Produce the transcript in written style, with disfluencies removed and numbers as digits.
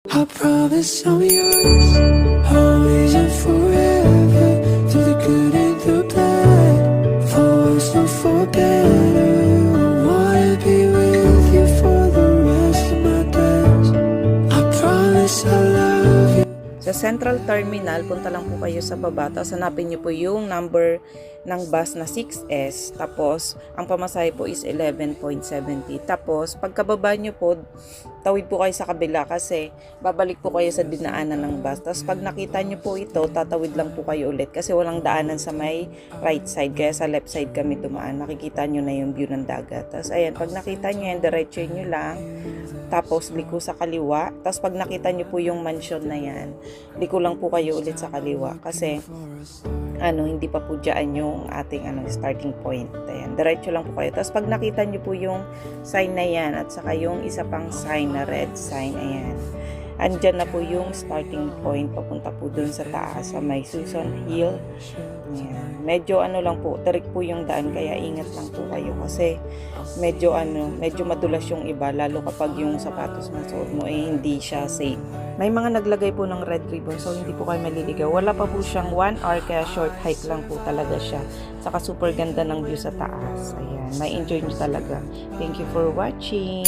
I promise I'm yours, always and forever, through the good and the bad, for worse and for better. I wanna be with you for the rest of my days. I promise I love you. Sa Central Terminal, punta lang po kayo sa baba, tapos hanapin nyo po yung number ng bus na 6S, tapos ang pamasahe po is 11.70. Tapos pagkababa nyo po, tawid po kayo sa kabila kasi babalik po kayo sa dinaanan ng bus. Tapos pag nakita nyo po ito, tatawid lang po kayo ulit kasi walang daanan sa may right side, kaya sa left side kami dumaan. Nakikita nyo na yung view ng dagat. Tapos ayan, pag nakita nyo yan, diretso nyo lang, tapos liko sa kaliwa. Tapos pag nakita nyo po yung mansion na yan, liko lang po kayo ulit sa kaliwa kasi hindi pa po dyan yung ating starting point. Ayan, diretso lang po kayo. Tapos pag nakita nyo po yung sign na yan at saka yung isa pang sign na red sign, ayan, andyan na po yung starting point papunta po dun sa taas sa may Susan Hill. Ayan. Medyo lang po, tarik po yung daan, kaya ingat lang po kayo kasi medyo madulas yung iba, lalo kapag yung sapatos na suot mo hindi siya safe. May mga naglagay po ng red ribbon, so hindi po kayo maliligaw. Wala pa po siyang 1 hour, kaya short hike lang po talaga siya. Saka super ganda ng view sa taas. Ayan, may enjoy nyo talaga. Thank you for watching.